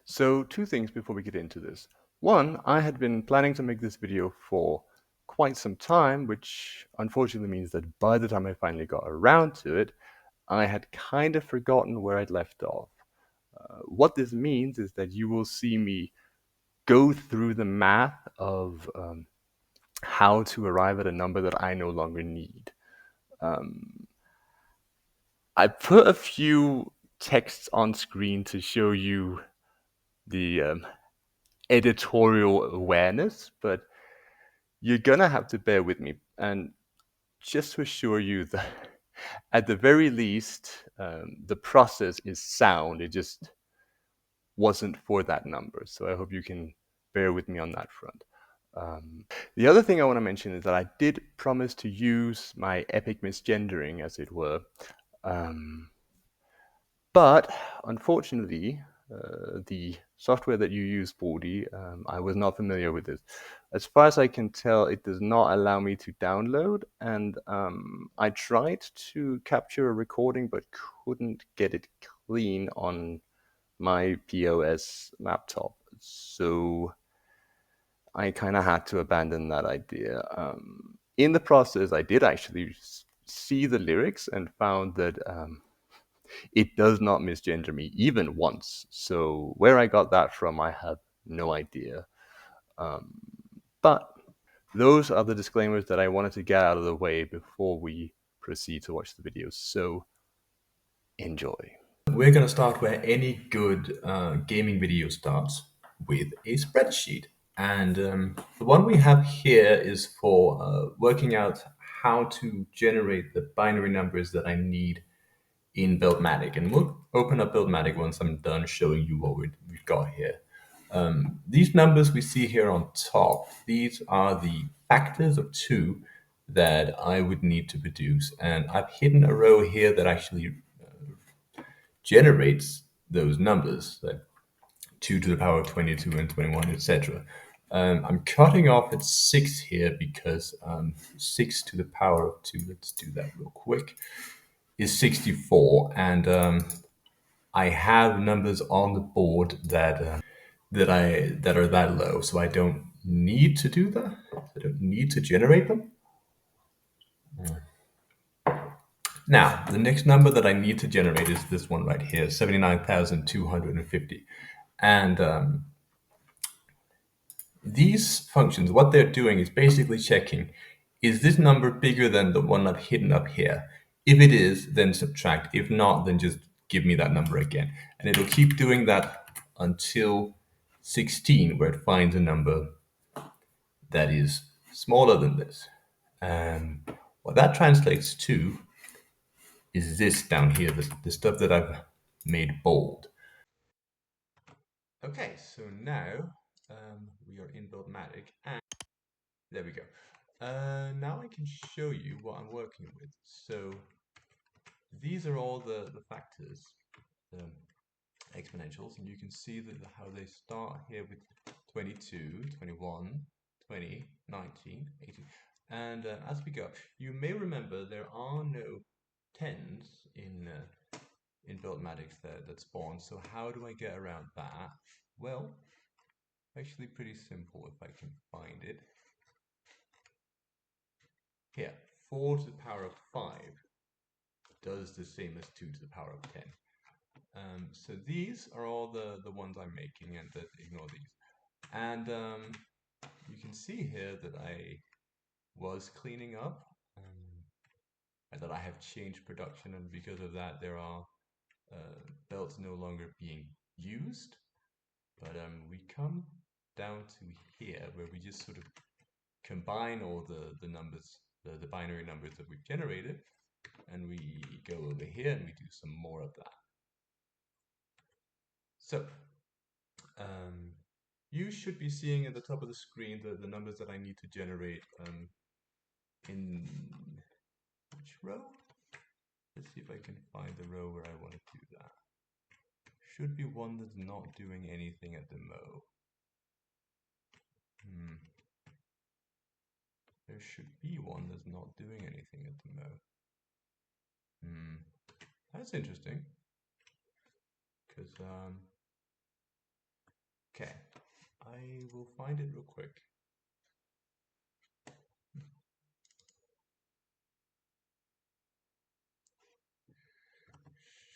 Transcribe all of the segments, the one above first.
So two things before we get into this. One, I had been planning to make this video for quite some time, which unfortunately means that by the time I finally got around to it, I had kind of forgotten where I'd left off. What this means is that you will see me go through the math of how to arrive at a number that I no longer need. I put a few texts on screen to show you the editorial awareness, but you're gonna have to bear with me. And just to assure you that at the very least, the process is sound. It just wasn't for that number. So I hope you can bear with me on that front. The other thing I want to mention is that I did promise to use my epic misgendering, as it were. Um, But unfortunately, the software that you use, Baldy, I was not familiar with it. As far as I can tell, it does not allow me to download, and I tried to capture a recording but couldn't get it clean on my POS laptop. So I kind of had to abandon that idea. In the process, I did actually see the lyrics and found that it does not misgender me even once. So where I got that from, I have no idea. But those are the disclaimers that I wanted to get out of the way before we proceed to watch the video. So enjoy. We're going to start where any good gaming video starts, with a spreadsheet. And the one we have here is for working out how to generate the binary numbers that I need in Beltmatic. And we'll open up Beltmatic once I'm done showing you what we've got here. These numbers we see here on top, these are the factors of 2 that I would need to produce. And I've hidden a row here that actually generates those numbers, like 2 to the power of 22 and 21, etc. I'm cutting off at 6 here because 6 to the power of 2, let's do that real quick, is 64. And I have numbers on the board that are that low, so I don't need to do that. I don't need to generate them. Now, the next number that I need to generate is this one right here, 79,250. And these functions, what they're doing is basically checking, is this number bigger than the one I've hidden up here? If it is, then subtract. If not, then just give me that number again. And it'll keep doing that until 16, where it finds a number that is smaller than this. What that translates to is this down here, the stuff that I've made bold. Okay, so now we are in Buildmatic, and there we go. Now I can show you what I'm working with. So these are all the factors, the exponentials, and you can see how they start here with 22, 21, 20, 19, 18. And as we go, you may remember there are no tens in Buildmatics that spawn. So how do I get around that? Well, actually pretty simple if I can find it. Here, 4 to the power of 5 does the same as 2 to the power of 10. So these are all the ones I'm making, and that ignore these. And you can see here that I was cleaning up, and that I have changed production, and because of that there are belts no longer being used. But we come down to here where we just sort of combine all the numbers, the binary numbers that we've generated, and we go over here and we do some more of that. So you should be seeing at the top of the screen the numbers that I need to generate in which row? Let's see if I can find the row where I want to do that. Should be one that's not doing anything at the mo. There should be one that's not doing anything at the mo. That's interesting. Because Okay, I will find it real quick.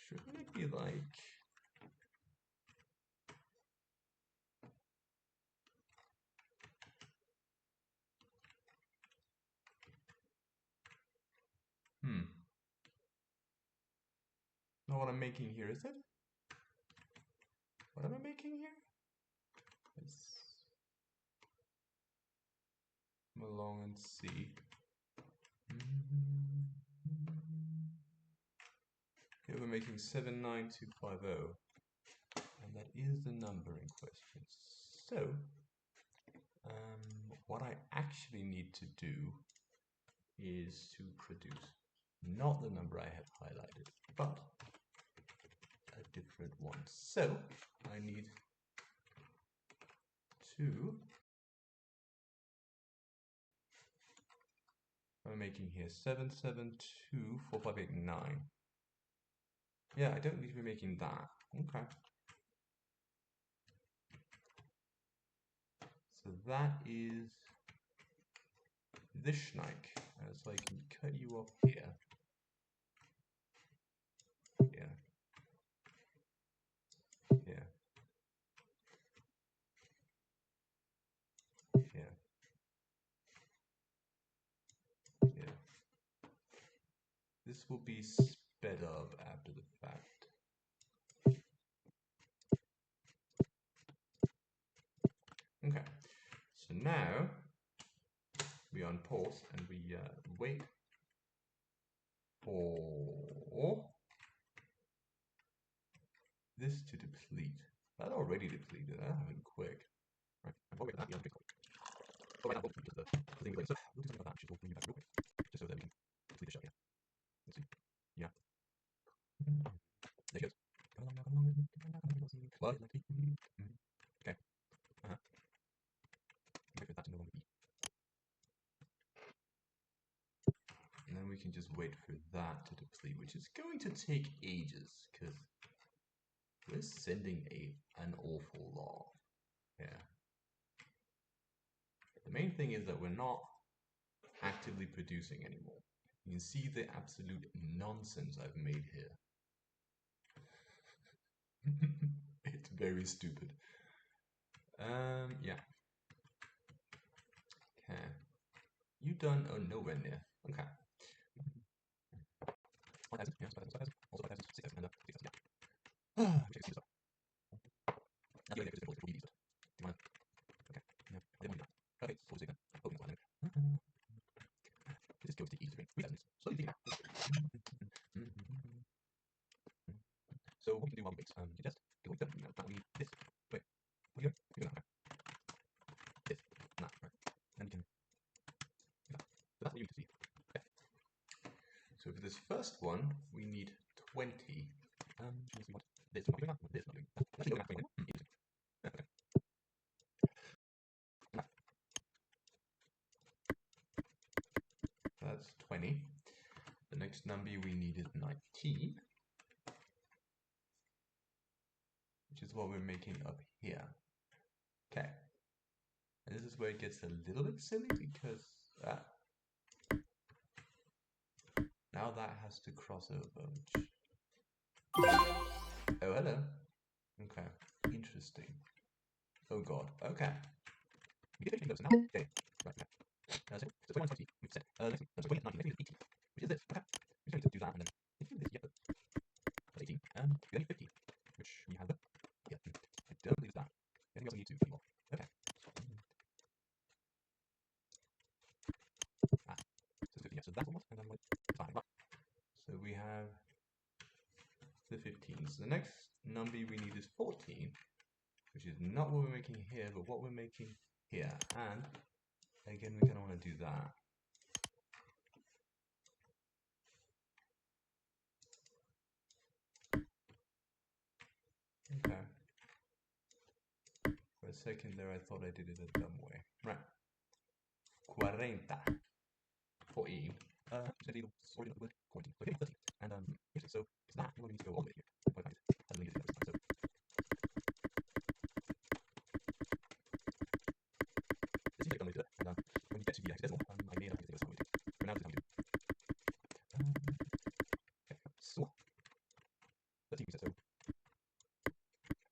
Shouldn't it be like... Not what I'm making here, is it? What am I making here? Let's come along and see. Here we're making 79250, and that is the number in question. So, what I actually need to do is to produce not the number I have highlighted, but a different one. So, I need to... I'm making here 7724589. Yeah, I don't need to be making that. Okay. So that is this schneik. So I can cut you off here. Here. Here. Here. Here. This will be sped up after the fact. Okay. So now we unpause and we wait for this to deplete. That already depleted. That happened quick. Right. I'll wait for that. Oh, right, I'll because the thing is like, so we'll do something about that. We'll bring you back real quick, just so that we can complete the shot here. Let's see. Yeah. There she goes. Come along now, come along with me. Come along now, come along. What? Okay. Wait for that to no longer be. And then we can just wait for that to deplete, which is going to take ages, because we're sending an awful lot. Yeah. The main thing is that we're not actively producing anymore. You can see the absolute nonsense I've made here. It's very stupid. Yeah. Okay. You done? Oh, nowhere near. Okay. 5,000, yeah, 5,000, also 5,000, 6,000, and 6,000, yeah. Which I can see this up. That's the only thing that's difficult, it's do you mind? Okay, yeah, I didn't want to do that. Okay, so we'll see then. Hoping that's what I know. This goes to easy screen. 3,000, slowly thinking out. So what we can do while we wait, suggest, go like that, now we this. Wait, what are you doing? You're doing that, right? This, and that, right? Then we can do that. So that's what you need to see. Okay. So for this first one, we need 20. Should we see what this not doing that? This not doing that. Actually doing that 20. Interesting. Yeah, okay. That's 20. The next number we need is 19, which is what we're making up here. Okay. And this is where it gets a little bit silly because now that has to cross over. Which... Oh, hello. Okay. Interesting. Oh god. Okay. We get 50 now. Okay. Right, okay. So 2120, we've said. Next, so 2019, let's 80, which is this. Okay. We just need to do that and then if you do this, you get that's 18. We then need 50, which we have. Yeah. I don't believe it's that. I think we also need to 3 more. Okay. So 50, yeah, so that's almost, and then like 5. Right. So we have the 15. So the next number we need is 14, which is not what we're making here, but what we're making here. And again, we kind of want to do that. Okay. For a second there, I thought I did it a dumb way. Right. 40. 14. Essentially, the origin of the word quarantine. So, 13. And, so it's that. We need to go all the way here. So, I don't need to do that this time. So, be hexadecimal. I may not have to think this one. For now, this is how we do. Okay, so 13%. So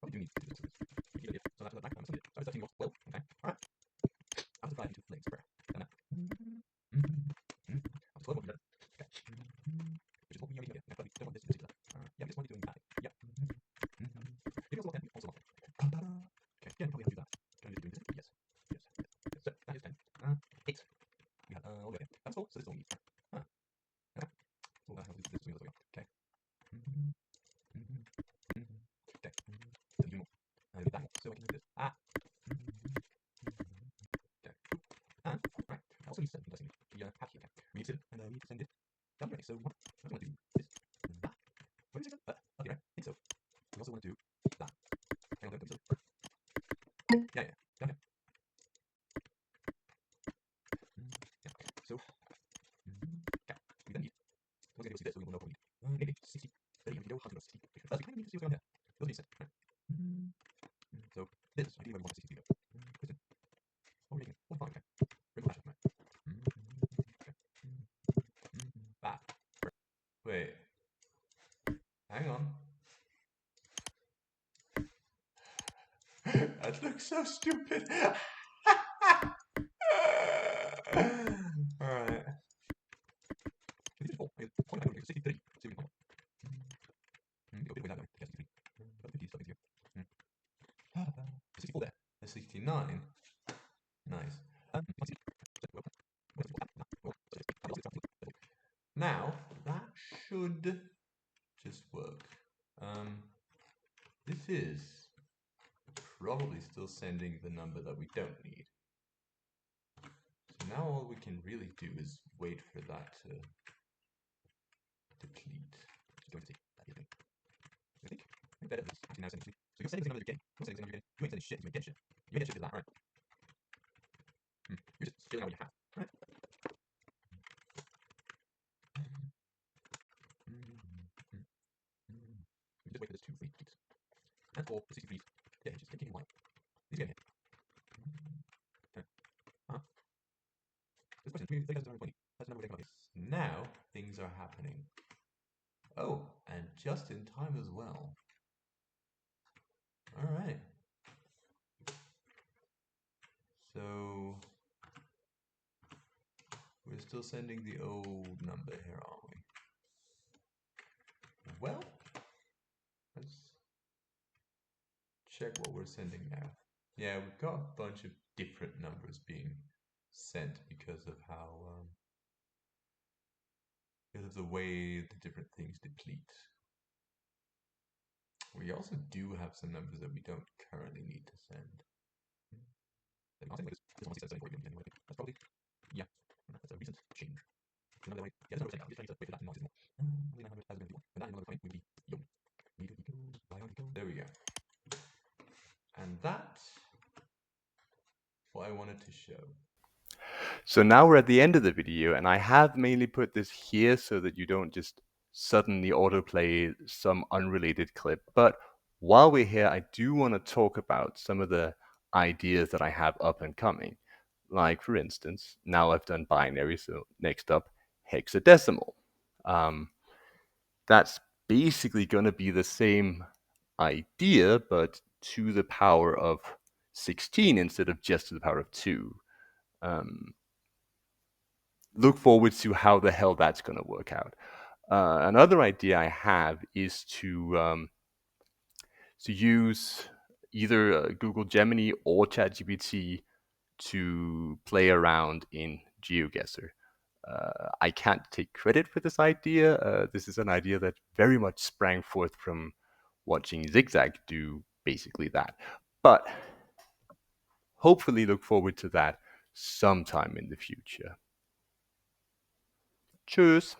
probably do need to do this. So that's the back. I'm sorry, 13 volts. Well, okay. All right. I'll divide into flames for now. I'll just what we done. Okay. Which is what we already know. Now, but we don't want this in particular. Yeah, we just want to be doing that. Yeah. Maybe also want 10. Also want 10. Okay. Yeah, probably I'll do that. Can I do this? Yes. Yes. Yes. So that is 10. 8. We have okay. That's all. So this is all we need. Okay. So that's how this is doing. Okay. Okay. So you more. And we get that more. So I can do this. Okay. And right. I also need to send something we have here. Okay. We need to and we need to send it down right. So what? I want to do this. That. Wait a second. Okay, right. I think so. We also want to do that. Hang on, so. Yeah, yeah. Okay. Yeah. So okay. We then need. We're going to go see this, so we will know what we need. Maybe 60. 30 video, 100 60. Because we kind of need to see what's going on here. Those need to set. Right. So this, I think we want 60 video. Kristen. What are we making? 45. Okay. Bring flash up. Okay. That. Wait. Hang on. That looks so stupid. Alright. 54. 63. See what we can. Go bit away that way. 63. 50 stuff here. 64 there. 69. Nice. Now, that should just work. This is probably still sending the number that we don't need. So now all we can really do is wait for that to deplete. Just going to see that is I think better than this. Actually, now sending. So you're sending the number that you're getting. You're sending the number you're getting. You ain't sending shit. You ain't getting shit. You ain't getting shit to that, right? You're just stealing out what you have, right? You just wait for this to repeat. And for the 63, yeah, just taking a while. He's getting hit. Okay. This question, 3,720. That's the number we're thinking about here. Now, things are happening. Oh, and just in time as well. Alright. So, we're still sending the old number here, aren't we? Well, let's check what we're sending now. Yeah, we've got a bunch of different numbers being sent because of how, because of the way the different things deplete. We also do have some numbers that we don't currently need to send. That's probably, yeah, that's a recent change. So now yeah, that's what we're saying. I'm just trying to wait for that to not only 900 has been but that in another point would be yo. There we go. And that's what I wanted to show. So now we're at the end of the video, and I have mainly put this here so that you don't just suddenly autoplay some unrelated clip. But while we're here, I do want to talk about some of the ideas that I have up and coming. Like, for instance, now I've done binary, so next up, hexadecimal. That's basically going to be the same idea, but to the power of 16 instead of just to the power of 2. Look forward to how the hell that's going to work out. Another idea I have is to use either Google Gemini or ChatGPT to play around in GeoGuessr. I can't take credit for this idea. This is an idea that very much sprang forth from watching Zigzag do basically that. But hopefully look forward to that sometime in the future. Tschüss.